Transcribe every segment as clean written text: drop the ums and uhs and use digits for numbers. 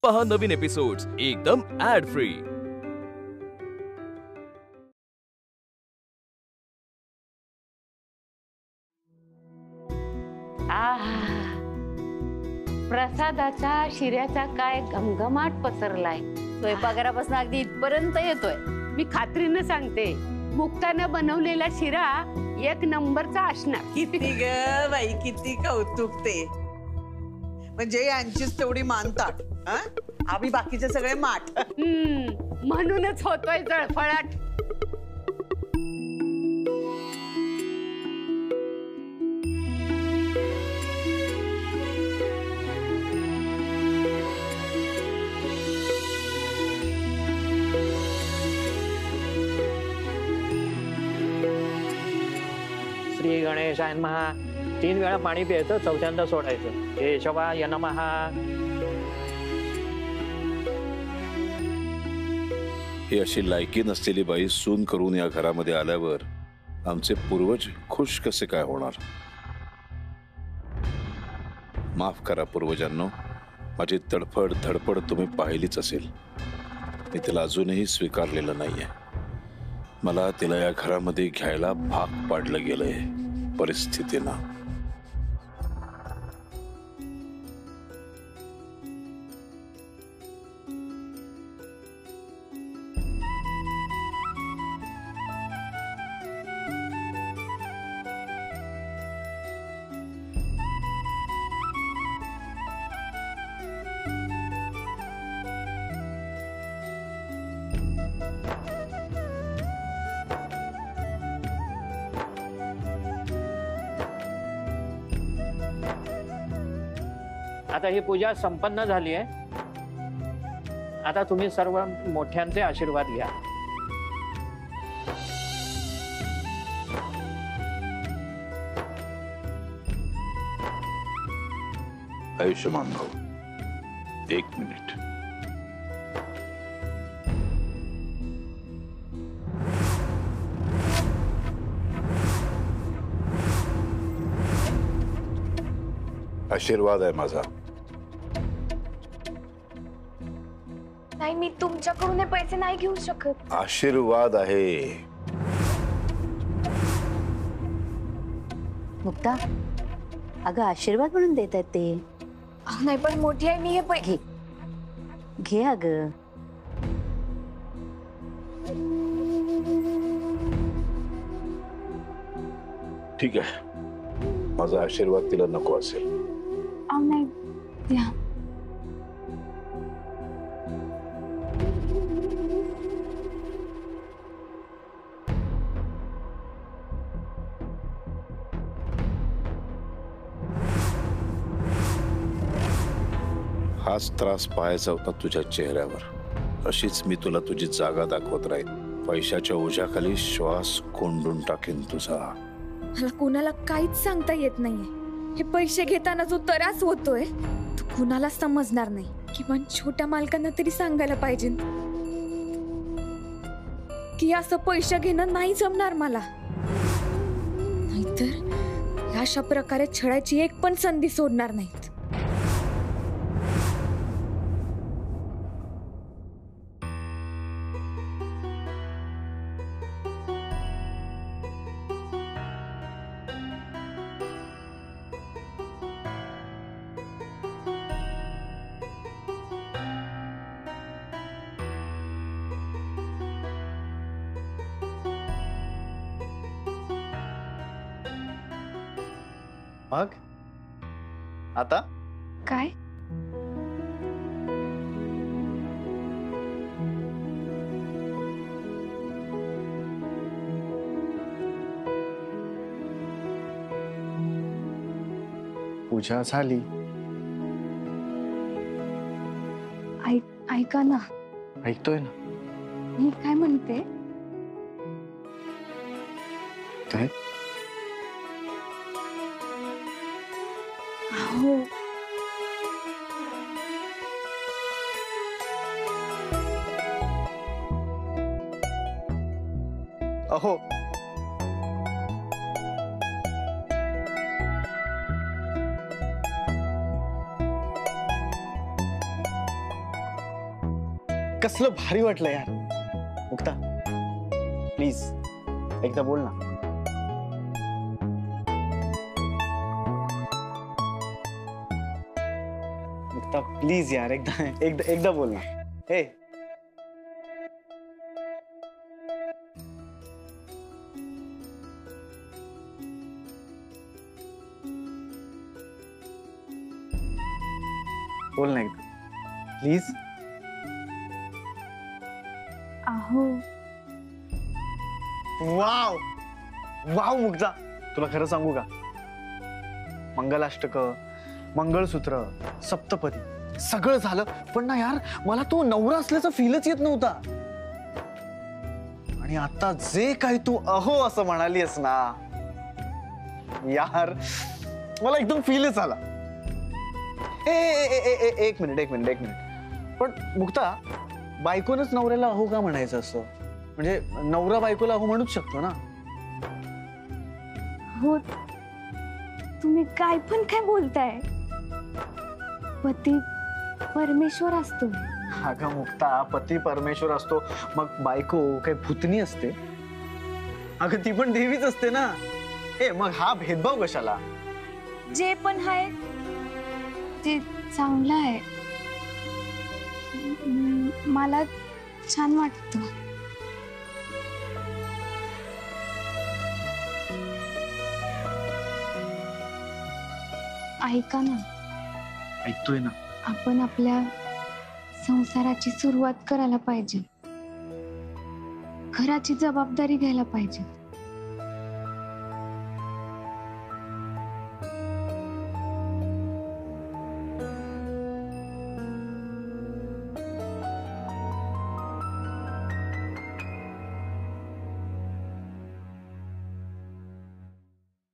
पहा नवीन एपिसोड्स एकदम add free. प्रसादाचा शिऱ्याचा काय घमघमाट पसरलाय। स्वयंपाकघरापासून अगदी इथपर्यंत येतोय। मी खात्रीनं सांगते, मुक्तानं बनवलेला शिरा एक नंबरचा असणार। किती ग बाई, किती कौतुक ते। म्हणजे यांचीच तेवढी मानतात, आम्ही बाकीचे सगळे माठ। म्हणूनच होतोय जळफळाट। श्री गणेशाय नमः 3 वेळा पाणी प्यायचं, चौथ्यांदा सोडायचं। केशवाय नमः। ही अशी लायकी नसलेली बाई सून करून या घरामध्ये आल्यावर आमचे पूर्वज खुश कसे काय होणार? माफ करा पूर्वजांनो, माझी तडफड धडपड तुम्ही पाहिलीच असेल। मी तिला अजूनही स्वीकारलेलं नाहीये। मला तिला या घरामध्ये घ्यायला भाग पाडलं गेलंय परिस्थितीनं। आता ही पूजा संपन्न झाली आहे। आता तुम्ही सर्व मोठ्यांचे आशीर्वाद घ्या। आयुष्यमान भाऊ, 1 मिनिट। आशीर्वाद आहे माझा। नाही, मी तुमच्याकडून हे पैसे नाही घेऊ शकत। आशीर्वाद आहे। मुक्ता, अगं आशीर्वाद म्हणून देत आहेत ते। नाही पण मोठी आहे मी, हे पैसे घे अगं। ठीक आहे, माझा आशीर्वाद तिला नको असेल। नाही द्या। हाच त्रास पाहायचा होता तुझ्या चेहऱ्यावर। अशीच मी तुला तुझी जागा दाखवत राहील। पैशाच्या ओझ्याखाली श्वास कोंडून टाकेन तुझा। मला कोणाला काहीच सांगता येत नाहीये। हे पैसे घेताना जो त्रास होतोय तो कुणाला समजणार नाही। किमान छोट्या मालकांना तरी सांगायला पाहिजे की असं पैसे घेणं नाही जमणार मला। नाहीतर अशा प्रकारे छळायची एक पण संधी सोडणार नाहीत। मग आता काय? पूजा झाली। ऐका ना। ऐकतोय ना। मी काय म्हणते, काय? हो अहो कसलं भारी वाटलं यार. मुक्ता प्लीज एकदा बोल ना. मुक्ता प्लीज यार एकदा एकदा एकदा बोल ना. हे बोल ना एकदा प्लीज. अहो वाव वाव मुक्ता, तुला खरं सांगू का, मंगलाष्टक, मंगळसूत्र, सप्तपदी सगळं झालं, पण ना यार मला तो नवरा असल्याचा फीलच येत नव्हता. आणि आता जे काही तू अहो असं म्हणालीस ना यार, मला एकदम फीलच आला. एक मिनिट. पण मुक्ता, बायकोनच नवऱ्याला अहो का म्हणायचं असं? म्हणजे नवरा बायकोला अहो म्हणूच शकतो ना. हो, तुम्ही काय पण काय बोलताय. पती परमेश्वर असतो. अगं मुक्ता, पती परमेश्वर असतो, मग बायको काही भूतनी असते? अगं ती पण देवीच असते ना. मग हा भेदभाव कशाला? जे पण आहे ते चांगलं आहे. मला छान वाटतं. ऐका ना. ऐकतोय ना. आपण आपल्या संसाराची सुरुवात करायला पाहिजे. घराची जबाबदारी घ्यायला पाहिजे.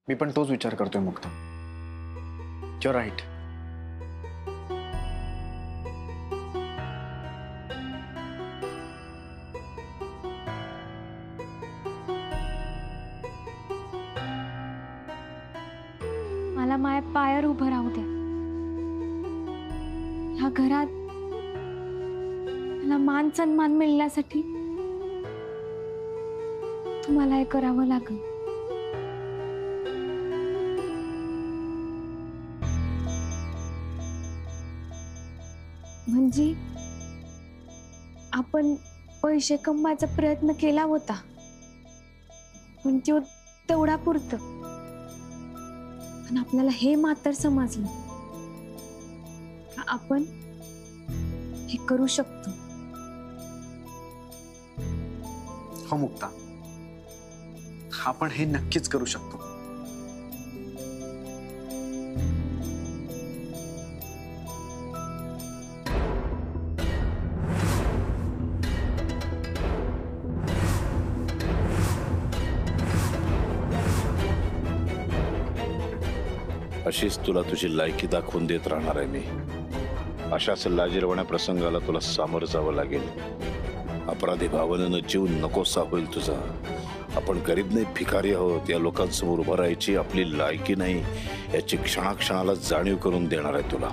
मी पण तोच विचार करतोय मुक्ता. You're right. मला माझ्या पायावर उभं राहू द्या. ह्या घरात मला मान सन्मान मिळण्यासाठी तुम्हाला हे करावं लागेल. म्हणजे आपण पैसे कमवायचा प्रयत्न केला होता, पण तो तेवढा पुरतं. पण आपल्याला हे मात्र समजलं आपण हे करू शकतो. हो मुक्ता, आपण हे नक्कीच करू शकतो. अशीच तुला तुझी लायकी दाखवून देत राहणार आहे मी. अशाच लाजिरवाण्या प्रसंगाला तुला सामोरं जावं लागेल. अपराधी भावनेनं जीव नकोसा होईल तुझा. आपण गरीब नाही, भिकारी आहोत. या लोकांसमोर उभं राहायची आपली लायकी नाही याची क्षणाक्षणाला जाणीव करून देणार आहे तुला.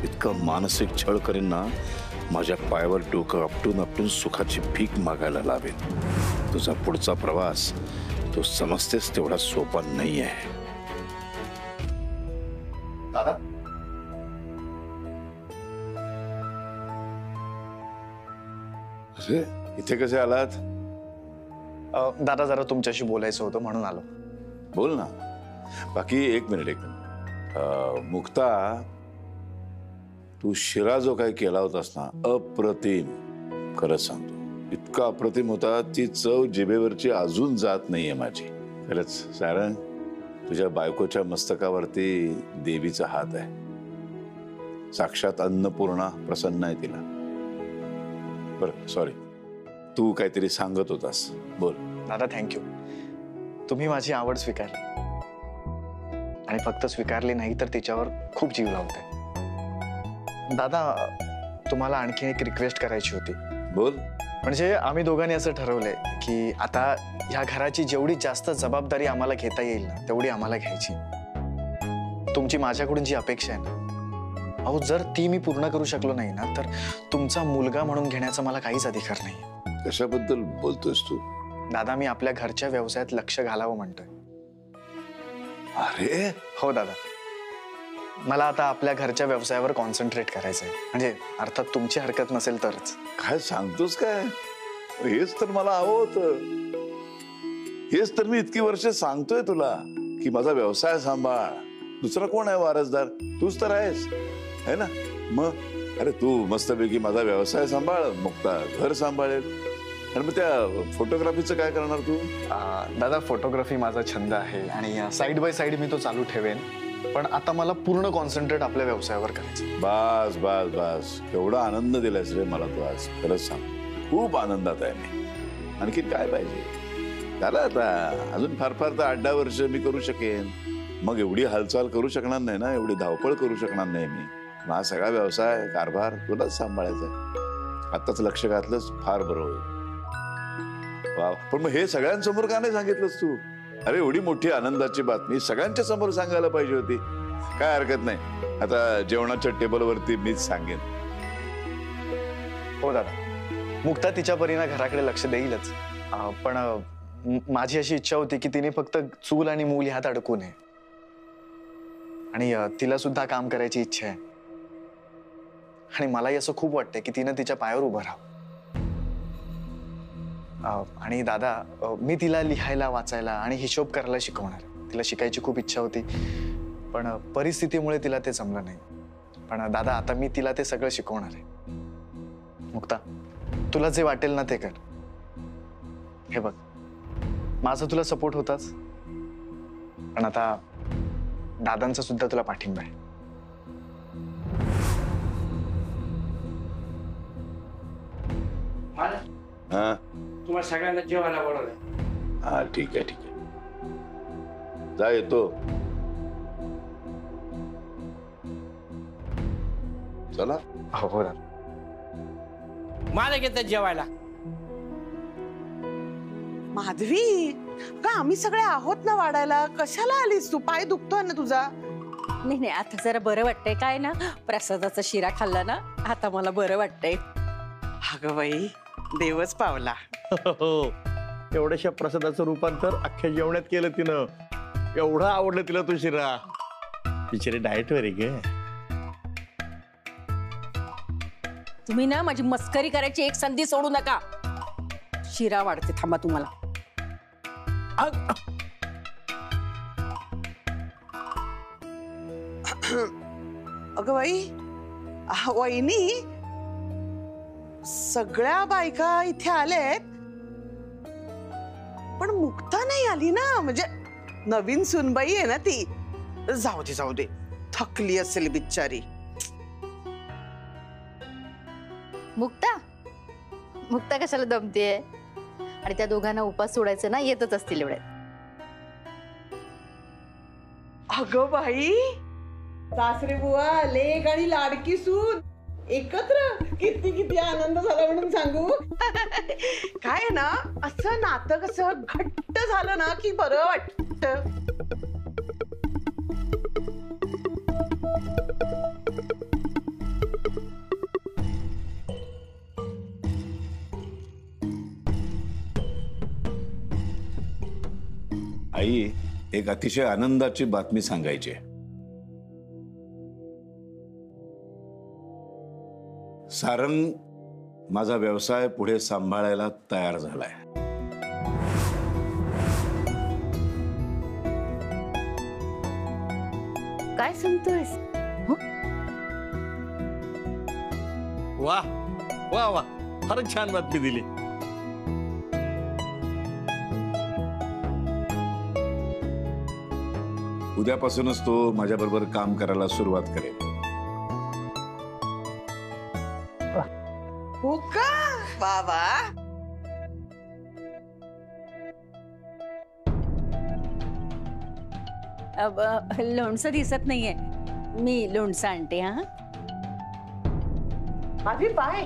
इतकं मानसिक छळ करीन ना, माझ्या पायावर डोकं आपटून आपटून सुखाची भीक मागायला लावेल. तुझा पुढचा प्रवास तो समजतेस तेवढा सोपा नाही आहे. दादा, इथे कसे आलात? दादा जरा तुमच्याशी बोलायचं होतं म्हणून आलो. बोल ना. बाकी एक मिनिट. मुक्ता, तू शिरा जो काही केला होतास ना, अप्रतिम. खरंच सांगतो, इतका अप्रतिम होता, ती चव जिभेवरची अजून जात नाहीये माझी. खरंच सारंग, तुझ्या बायकोच्या मस्तकावरती देवीचा हात आहे. साक्षात अन्नपूर्णा प्रसन्न आहे तिला. बरं, सॉरी, तू काहीतरी सांगत होतास, बोल. दादा थँक्यू, तुम्ही माझी आवड स्वीकारली. आणि फक्त स्वीकारली नाही तर तिच्यावर खूप जीव लावते. दादा, तुम्हाला आणखी एक रिक्वेस्ट करायची होती. बोल. म्हणजे आम्ही दोघांनी असं ठरवलंय की आता ह्या घराची जेवढी जास्त जबाबदारी आम्हाला घेता येईल ना, तेवढी आम्हाला घ्यायची. तुमची माझ्याकडून जी अपेक्षा आहे ना, अहो जर ती मी पूर्ण करू शकलो नाही ना तर तुमचा मुलगा म्हणून घेण्याचा मला काहीच अधिकार नाही. कशाबद्दल बोलतोयस तू? दादा मी आपल्या घरच्या व्यवसायात लक्ष घालावं म्हणतोय. अरे हो दादा, मला आता आपल्या घरच्या व्यवसायावर कॉन्सन्ट्रेट करायचंय. म्हणजे अर्थात तुमची हरकत नसेल तरच. काय सांगतोस काय? हेच तर मला हवं होतं. हेच तर मी इतकी वर्ष सांगतोय तुला की माझा व्यवसाय सांभाळ. दुसरा कोण आहे वारसदार? तूच तर आहेस, है ना? मग अरे तू मस्तपैकी माझा व्यवसाय सांभाळ, मुक्ता घर सांभाळेल. आणि मग त्या फोटोग्राफीचं काय करणार तू? दादा फोटोग्राफी माझा छंद आहे आणि साइड बाय साइड मी तो चालू ठेवेन. पण आता मला पूर्ण कॉन्सन्ट्रेट आपल्या व्यवसायावर करायचं. बस बस बस, केवढा आनंद दिलायस रे मला तू आज. खरंच सांग, खूप आनंदात आहे मी. आणखी काय पाहिजे? झालं आता, अजून फार फार तर 8-10 वर्ष मी करू शकेन. मग एवढी हालचाल करू शकणार नाही ना, एवढी धावपळ करू शकणार नाही मी. हा सगळा व्यवसाय कारभार तुलाच सांभाळायचा आहे. आताच लक्ष घातलंच फार बरं होईल. वा, पण मग हे सगळ्यांसमोर का नाही सांगितलंस तू? अरे एवढी मोठी आनंदाची बातमी सगळ्यांच्या समोर सांगायला पाहिजे होती. काय हरकत नाही, आता जेवणाच्या टेबलवरती मीच सांगेन. हो दादा, मुक्ता तिच्या परीने घराकडे लक्ष देईलच. पण माझी अशी इच्छा होती की तिने फक्त चूल आणि मूल ह्यात अडकू नये. आणि तिला सुद्धा काम करायची इच्छा आहे. आणि मलाही असं खूप वाटतंय की तिनं तिच्या पायावर उभं राहावं. आणि दादा मी तिला लिहायला वाचायला आणि हिशोब करायला शिकवणार. तिला शिकायची खूप इच्छा होती पण परिस्थितीमुळे तिला ते जमलं नाही. पण दादा आता मी तिला ते सगळं शिकवणार आहे. मुक्ता तुला जे वाटेल ना ते कर. हे बघ माझा तुला सपोर्ट होताच, पण आता दादांचा सुद्धा तुला पाठिंबा आहे. हा तुम्हाला सगळ्यांना जेवायला बोलवलंय. हा ठीक आहे ठीक आहे, जा येतो. चला. हो दादा. मला घेतात जेवायला. माधवी का आम्ही सगळे आहोत ना वाढायला, कशाला आलीस तू? पाय दुखतोय ना तुझा? नाही नाही, आता जरा बरं वाटतंय. काय ना प्रसादाचा शिरा खाल्ला ना, आता मला बरं वाटतंय. अगं बाई, देवच पावला. हो, एवढ्याशा प्रसादाचं रूपांतर अख्ख्या जेवणात केलं तिनं. एवढं आवडलं तिला तो शिरा. बिचारी डाएटवर आहे ग. तुम्ही ना माझी मस्करी करायची एक संधी सोडू नका. शिरा वाढते, थांबा तुम्हाला. अगं बाई, वहिनी सगळ्या बायका इथे आलेत पण मुक्ता नाही आली ना. म्हणजे नवीन सुनबाई आहे ना ती. जाऊ दे जाऊ दे, थकली असेल बिचारी. मुक्ता मुक्ता कशाला दमतेय? आणि त्या दोघांना उपास सोडायचं ना, येतच असतील एवढ्यात. अगं बाई, सासरे बुवा, लेक आणि लाडकी सून एकत्र, किती किती आनंद झाला म्हणून सांगू. काय ना, असं नातं कसं घट्ट झालं ना की बरं वाटत. आई, एक अतिशय आनंदाची बातमी सांगायची आहे. सारंग माझा व्यवसाय पुढे सांभाळायला तयार झालाय. काय सांगतोयस? वा वा वा, फारच छान बातमी दिली. उद्यापासूनच तो माझ्याबरोबर काम करायला सुरुवात करेल. हो का? बाबा, लोणचं दिसत नाहीये, मी लोणचं आणते. हा माझी पाय.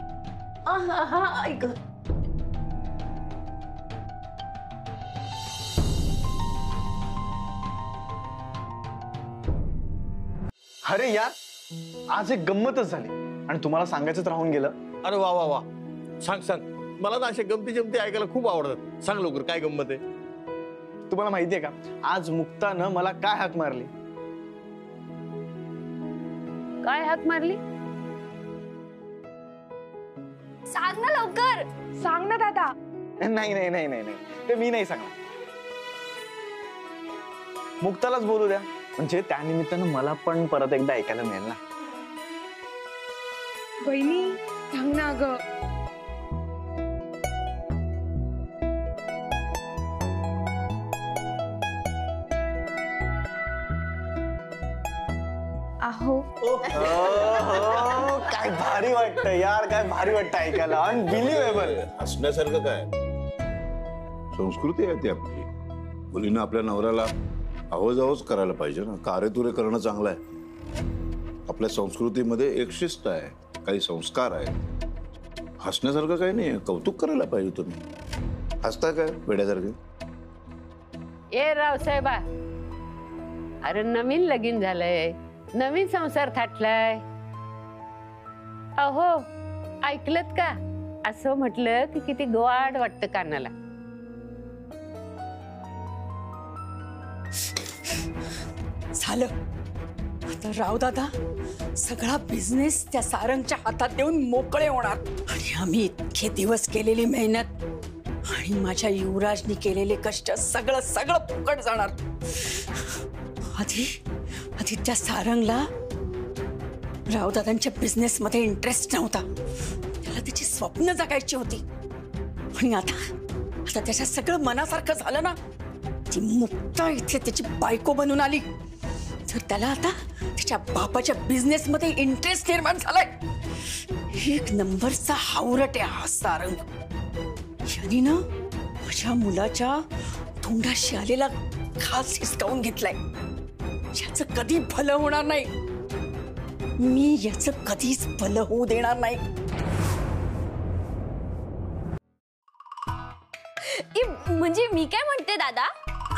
ऐक, अरे यार, आज एक गंमतच झाली आणि तुम्हाला सांगायचंच राहून गेलं. अरे वा वा वा, सांग सांग. मला ना अशा गमती जमती ऐकायला खूप आवडतात. सांग लवकर, काय गंमत आहे? तुम्हाला माहितीये का, आज मुक्तानं मला काय हाक मारली? काय हाक मारली? सांग ना लवकर. सांग ना दादा. नाही नाही नाही नाही नाही, ते मी नाही सांगणार. मुक्तालाच बोलू द्या, म्हणजे त्या निमित्तानं मला पण परत एकदा ऐकायला मिळेल ना. बहिणी सांग ना ग. अहो काय भारी वाटतं यार, काय भारी वाटतं ऐकायला. अनबिलिव्हेबल. हसण्यासारखं काय? संस्कृती आहे ती आपली. मुलीनं आपल्या नवऱ्याला आवाज करायला पाहिजे ना. कारेतुरे करणं चांगलं आहे. आपल्या संस्कृतीमध्ये एक शिस्त आहे, काही संस्कार आहे. हसण्यासारखं काही नाही, कौतुक करायला पाहिजे. तुम्ही हसता काय वेड्यासारखे? ए रावसाहेबा, अरे नवीन लगीन झालंय, नवीन संसार थाटलाय. अहो ऐकलत का? असं म्हटलं की किती गोड वाटतं कानाला. झालं आता राव दादा, सगळा बिझनेस त्या सारंगच्या हातात देऊन मोकळे होणार. आणि आम्ही इतके दिवस केलेली मेहनत आणि माझ्या युवराजनी केलेले कष्ट सगळं सगळं फुकट जाणार. आधी त्या सारंगला रावदादांच्या बिझनेस मध्ये इंटरेस्ट नव्हता. त्याला त्याची स्वप्न जगायची होती. आणि आता त्याच्या सगळं मनासारखं झालं ना. ती मुक्ता इथे त्याची बायको बनून आली, तर त्याला आता त्याच्या बापाच्या बिझनेस मध्ये इंटरेस्ट निर्माण झालाय. एक नंबरचा हावरट आहे हा सारंग. याने ना माझ्या मुलाच्या तोंडाशी आलेला घास हिसकावून घेतलाय. याचं कधी भलं होणार नाही. मी याचं कधीच भलं होऊ देणार नाही. म्हणजे मी काय म्हणते दादा,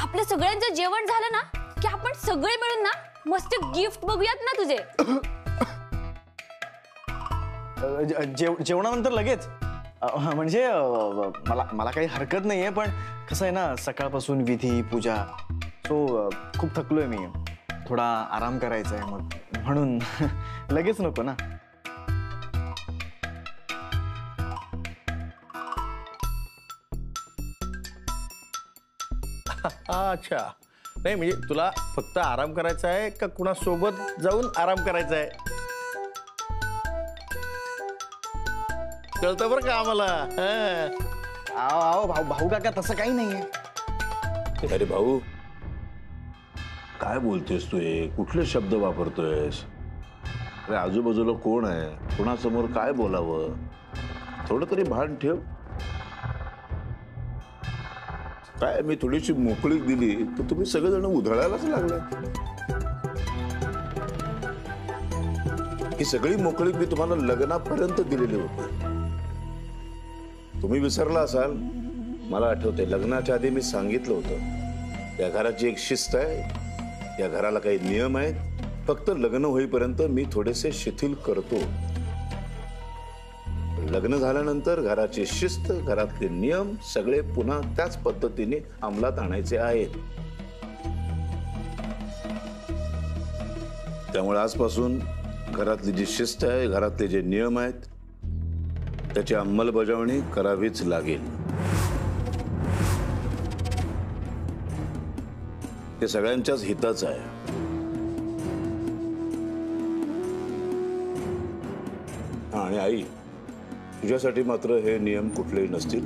आपल्या सगळ्यांचं जेवण झालं ना की आपण सगळे मिळून ना मस्त गिफ्ट बघूयात ना तुझे. जेवणानंतर लगेच? म्हणजे मला काही हरकत नाहीये, पण कसं आहे ना, सकाळपासून विधी पूजा, सो खूप थकलोय मी. थोडा आराम करायचा आहे, मग म्हणून लगेच नको ना. अच्छा, नाही म्हणजे तुला फक्त आराम करायचा आहे का कुणासोबत जाऊन आराम करायचा आहे? कळतं बरं का आम्हाला. भाऊ काका, तसं काही नाहीये. अरे भाऊ, काय बोलतोयस तू? हे कुठले शब्द वापरतोयस? अरे आजूबाजूला कोण आहे, कोणासमोर काय बोलावं, थोडं तरी भान ठेव. काय मी थोडीशी मोकळीक दिली तर तुम्ही सगळेजण उधळायलाच लागले. ही सगळी मोकळीक मी तुम्हाला लग्नापर्यंत दिलेली होती. तुम्ही विसरला असाल, मला आठवते लग्नाच्या आधी मी सांगितलं होतं, या घराची एक शिस्त आहे, या घराला काही नियम आहेत, फक्त लग्न होईपर्यंत मी थोडेसे शिथिल करतो. लग्न झाल्यानंतर घराची शिस्त, घरातले नियम सगळे पुन्हा त्याच पद्धतीने अंमलात आणायचे आहेत. त्यामुळे आजपासून घरातली जी शिस्त आहे, घरातले जे नियम आहेत, त्याची अंमलबजावणी करावीच लागेल. ते सगळ्यांच्याच हिताचं आहे. आणि आई, तुझ्यासाठी मात्र हे नियम कुठलेही नसतील.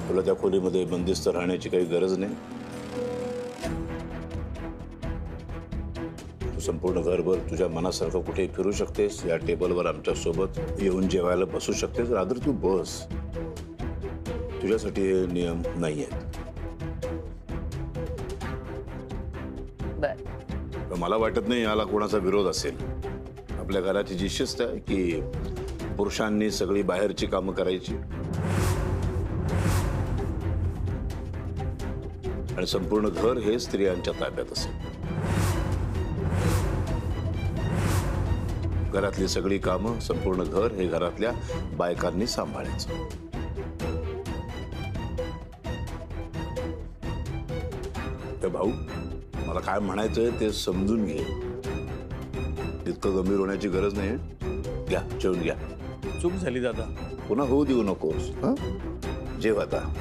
तुला त्या खोलीमध्ये बंदिस्त राहण्याची काही गरज नाही. तू संपूर्ण घरभर तुझ्या मनासारखं कुठे फिरू शकतेस. या टेबलवर आमच्या सोबत येऊन जेवायला बसू शकतेस. रादर तू बस. तुझ्यासाठी हे नियम नाही आहेत. मला वाटत नाही याला कोणाचा विरोध असेल. आपल्या घराची जी शिस्त आहे की पुरुषांनी सगळी बाहेरची कामं करायची आणि संपूर्ण घर हे स्त्रियांच्या ताब्यात असेल. घरातली सगळी कामं, संपूर्ण घर हे घरातल्या बायकांनी सांभाळायचं. भाऊ, मला काय म्हणायचंय ते समजून घे. इतकं गंभीर होण्याची गरज नाही. घ्या, जेवून घ्या. चूक झाली दादा. पुन्हा होऊ देऊ नकोस. जेव आता.